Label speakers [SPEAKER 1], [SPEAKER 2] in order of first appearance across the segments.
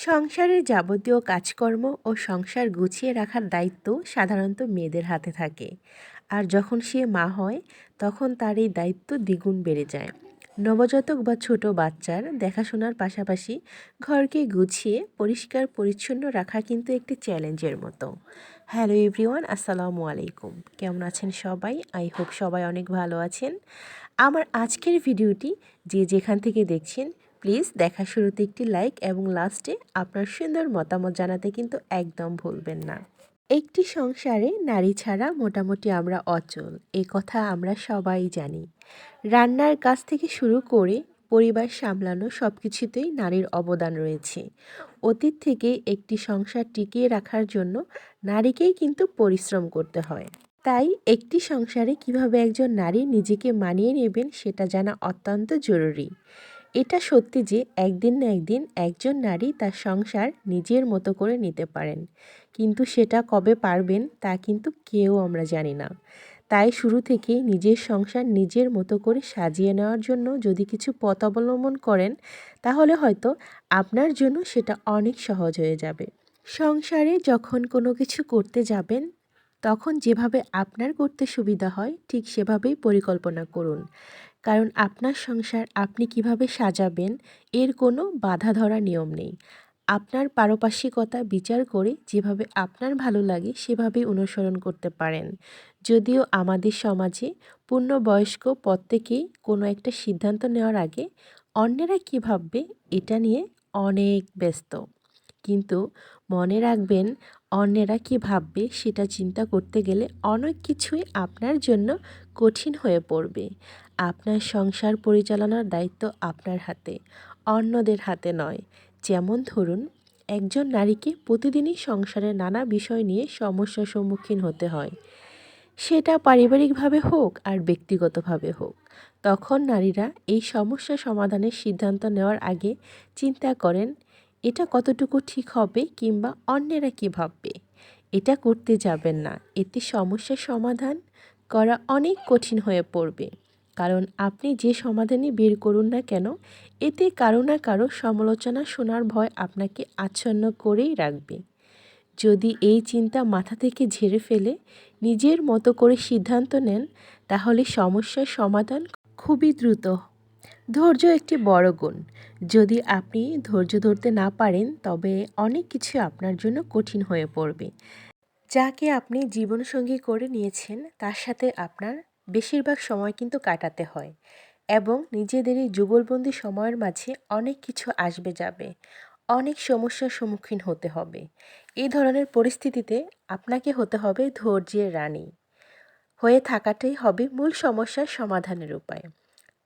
[SPEAKER 1] সংসারের যাবতীয় কাজকর্ম ও সংসার গুছিয়ে রাখার দায়িত্ব সাধারণত মেয়েদের হাতে থাকে। আর যখন সে মা হয় তখন তার এই দায়িত্ব দ্বিগুণ বেড়ে যায়। নবজাতক বা ছোট বাচ্চার দেখাশোনার পাশাপাশি ঘরকে গুছিয়ে পরিষ্কার পরিচ্ছন্ন রাখা কিন্তু একটি চ্যালেঞ্জের মতো। হ্যালো এভরিওয়ান, আসসালামু আলাইকুম। কেমন আছেন সবাই? আই হোপ সবাই অনেক ভালো আছেন। আমার আজকের ভিডিওটি যে যেখান থেকে দেখছেন, প্লিজ দেখার শুরুতে একটি লাইক এবং লাস্টে আপনার সুন্দর মতামত জানাতে কিন্তু একদম ভুলবেন না। একটি সংসারে নারী ছাড়া মোটামুটি আমরা অচল, এই কথা আমরা সবাই জানি। রান্নার কাজ থেকে শুরু করে পরিবার সামলানো সব কিছুতেই নারীর অবদান রয়েছে। অতীত থেকে একটি সংসার টিকিয়ে রাখার জন্য নারীকেই কিন্তু পরিশ্রম করতে হয়। তাই একটি সংসারে কিভাবে একজন নারী নিজেকে মানিয়ে নেবেন সেটা জানা অত্যন্ত জরুরি। এটা সত্যি যে একদিন না একদিন একজন নারী তার সংসার নিজের মতো করে নিতে পারেন, কিন্তু সেটা কবে পারবেন তা কিন্তু কেউ আমরা জানি না। তাই শুরু থেকেই নিজের সংসার নিজের মতো করে সাজিয়ে নেওয়ার জন্য যদি কিছু পথ অবলম্বন করেন, তাহলে হয়তো আপনার জন্য সেটা অনেক সহজ হয়ে যাবে। সংসারে যখন কোনো কিছু করতে যাবেন, তখন যেভাবে আপনার করতে সুবিধা হয় ঠিক সেভাবেই পরিকল্পনা করুন। কারণ আপনার সংসার আপনি কিভাবে সাজাবেন এর কোনো বাধা ধরা নিয়ম নেই। আপনার পারপার্শ্বিকতা বিচার করে যেভাবে আপনার ভালো লাগে সেভাবেই অনুসরণ করতে পারেন। যদিও আমাদের সমাজে পূর্ণবয়স্ক প্রত্যেকেই কোনো একটা সিদ্ধান্ত নেওয়ার আগে অন্যেরা কী ভাববে এটা নিয়ে অনেক ব্যস্ত। কিন্তু মনে রাখবেন, অন্যেরা কী ভাববে সেটা চিন্তা করতে গেলে অনেক কিছুই আপনার জন্য কঠিন হয়ে পড়বে। আপনার সংসার পরিচালনার দায়িত্ব আপনার হাতে, অন্যদের হাতে নয়। যেমন ধরুন, একজন নারীকে প্রতিদিনই সংসারের নানা বিষয় নিয়ে সমস্যার সম্মুখীন হতে হয়, সেটা পারিবারিকভাবে হোক আর ব্যক্তিগতভাবে হোক। তখন নারীরা এই সমস্যা সমাধানের সিদ্ধান্ত নেওয়ার আগে চিন্তা করেন, এটা কতটুকু ঠিক হবে কিংবা অন্যেরা কী ভাববে। এটা করতে যাবেন না, এতে সমস্যার সমাধান করা অনেক কঠিন হয়ে পড়বে। কারণ আপনি যে সমাধানই বের করুন না কেন, এতে কারো না কারো সমালোচনা শোনার ভয় আপনাকে আচ্ছন্ন করেই রাখবে। যদি এই চিন্তা মাথা থেকে ঝেড়ে ফেলে নিজের মতো করে সিদ্ধান্ত নেন, তাহলে সমস্যার সমাধান খুবই দ্রুত। ধৈর্য একটি বড় গুণ। যদি আপনি ধৈর্য ধরতে না পারেন, তবে অনেক কিছু আপনার জন্য কঠিন হয়ে পড়বে। যাকে আপনি জীবনসঙ্গী করে নিয়েছেন তার সাথে আপনার বেশিরভাগ সময় কিন্তু কাটাতে হয়, এবং নিজেদের এই যুগলবন্দি সময়ের মাঝে অনেক কিছু আসবে যাবে, অনেক সমস্যার সম্মুখীন হতে হবে। এই ধরনের পরিস্থিতিতে আপনাকে হতে হবে ধৈর্যের রানী হয়ে থাকাটাই হবে মূল সমস্যার সমাধানের উপায়।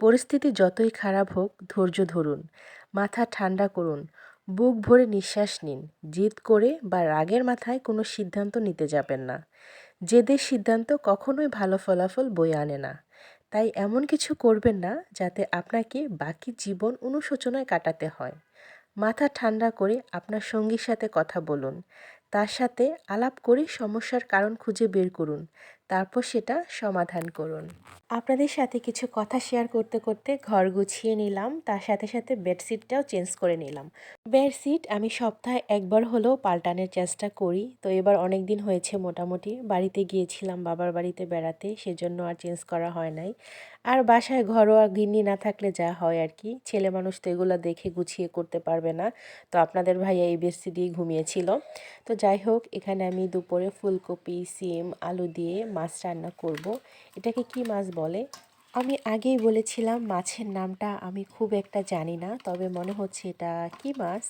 [SPEAKER 1] পরিস্থিতি যতই খারাপ হোক ধৈর্য ধরুন, মাথা ঠান্ডা করুন, বুক ভরে নিঃশ্বাস নিন। জিদ করে বা রাগের মাথায় কোনো সিদ্ধান্ত নিতে যাবেন না। জেদের সিদ্ধান্ত কখনোই ভালো ফলাফল বয়ে আনে না। তাই এমন কিছু করবেন না যাতে আপনাকে বাকি জীবন অনুশোচনায় কাটাতে হয়। মাথা ঠান্ডা করে আপনার সঙ্গীর সাথে কথা বলুন, তার সাথে আলাপ করে সমস্যার কারণ খুঁজে বের করুন, তারপর সেটা সমাধান করুন। আপনাদের সাথে কিছু কথা শেয়ার করতে করতে ঘর গুছিয়ে নিলাম, তার সাথে সাথে বেডশিটটাও চেঞ্জ করে নিলাম। বেডশিট আমি সপ্তাহে একবার হলেও পাল্টানোর চেষ্টা করি। তো এবার অনেক দিন হয়েছে, মোটামুটি বাড়িতে গিয়েছিলাম বাবার বাড়িতে বেড়াতে, সেজন্য আর চেঞ্জ করা হয় নাই। আর বাসায় ঘরোয়া গিন্নি না থাকলে যা হয় আর কি, ছেলে মানুষ তো এগুলো দেখে গুছিয়ে করতে পারবে না। তো আপনাদের ভাইয়া এই বেডশিটেই ঘুমিয়েছিল। তো যাই হোক, এখানে আমি দুপুরে ফুলকপি, সিম, আলু দিয়ে মাছ রান্না করব। এটাকে কি মাছ বলে আমি আগেই বলেছিলাম, মাছের নামটা আমি খুব একটা জানি না, তবে মনে হচ্ছে এটা কি মাছ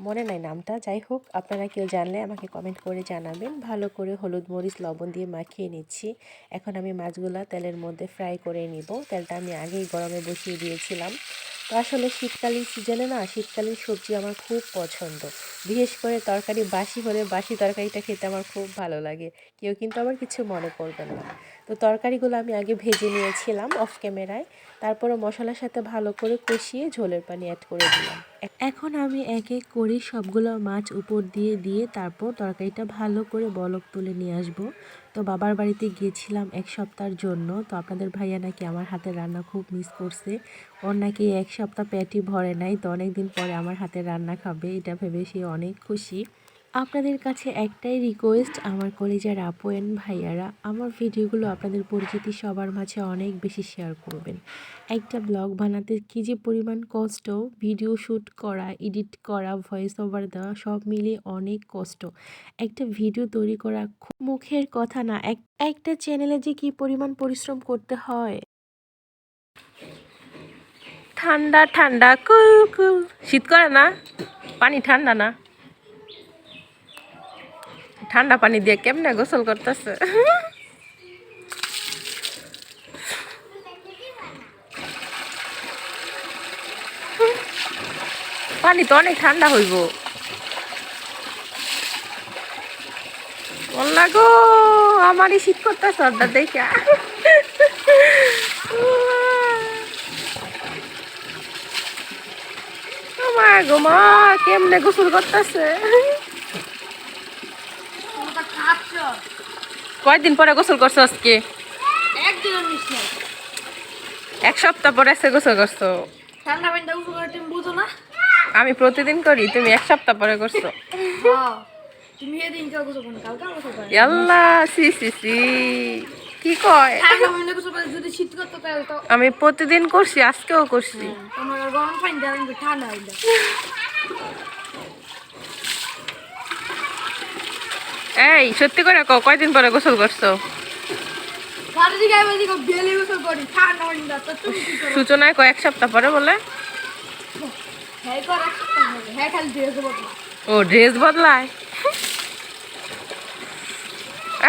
[SPEAKER 1] মনে নাই নামটা। যাই হোক, আপনারা কেউ জানলে আমাকে কমেন্ট করে জানাবেন। ভালো করে হলুদ মরিচ লবণ দিয়ে মাখিয়ে নিচ্ছি। এখন আমি মাছগুলা তেলের মধ্যে ফ্রাই করে নিব। তেলটা আমি আগেই গরমে বসিয়ে দিয়েছিলাম। তো আসলে শীতকালীন সিজনে না, শীতকালীন সবজি আমার খুব পছন্দ। বিশেষ করে তরকারি বাসি হলে বাসি তরকারিটা খেতে আমার খুব ভালো লাগে। কেউ কিন্তু আবার কিছু মনে করবেন না। তো তরকারিগুলো আমি আগে ভেজে নিয়েছিলাম অফ ক্যামেরায়, তারপরে মশলার সাথে ভালো করে কষিয়ে ঝোলের পানি অ্যাড করে দিলাম। এখন আমি এক এক করে সবগুলো মাছ উপর দিয়ে দিয়ে তারপর তরকারিটা ভালো করে বলক তুলে নিয়ে আসব। তো বাবার বাড়িতে গিয়েছিলাম 1 সপ্তাহের জন্য। তো আপনাদের ভাইয়া নাকি আমার হাতের রান্না খুব মিস করছে। ওর নাকি 1 সপ্তাহ পেটই ভরে নাই। তো অনেক দিন পরে আমার হাতের রান্না খাবে, এটা ভেবে সে অনেক খুশি। আপনাদের কাছে একটাই রিকোয়েস্ট, আমার কলেজের আপু এন্ড ভাইয়ারা, আমার ভিডিওগুলো আপনাদের পরিচিতি সবার মাঝে অনেক বেশি শেয়ার করবেন। একটা ব্লগ বানাতে কী যে পরিমাণ কষ্ট, ভিডিও শ্যুট করা, এডিট করা, ভয়েস ওভার দেওয়া সব মিলিয়ে অনেক কষ্ট। একটা ভিডিও তৈরি করা খুব মুখের কথা না, একটা চ্যানেলে যে কী পরিমাণ পরিশ্রম করতে হয়। ঠান্ডা ঠান্ডা কুল কুল, শীত করে না, পানি ঠান্ডা না, ঠান্ডা পানি দিয়ে কেমনে গোসল করতেছে। পানি তো অনেক ঠান্ডা হইব। গো আমারই শীত করতেছে অর্ডার দেখা। আমার গো মা কেমনে গোসল করতেছে। কয়দিন পরে গোসল করছো আজকে? 1 সপ্তাহ পরে এসে গোসল করছো। আমি প্রতিদিন করি, তুমি 1 সপ্তাহ পরে করছো। আল্লাহ সি সি সি, কি কয়? আমি প্রতিদিন করছি, আজকেও করছি। এই সত্যি করে কও, কয়দিন পরে গোসল করছো? সূচনায় কয় 1 সপ্তাহ পরে বলে। ও ড্রেস বদলায়।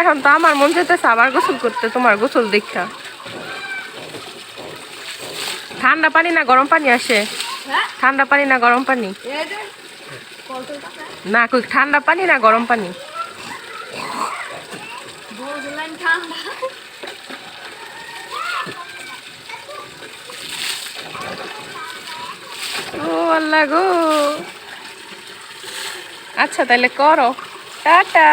[SPEAKER 1] এখন তো আমার মন চাইতেছে আবার গোসল করতে, তোমার গোসল দেখা। ঠান্ডা পানি না গরম পানি আসে? ঠান্ডা পানি না গরম পানি? না কই ঠান্ডা পানি না গরম পানি? ও আল্লাহ গো। আচ্ছা তাহলে করো, টাটা।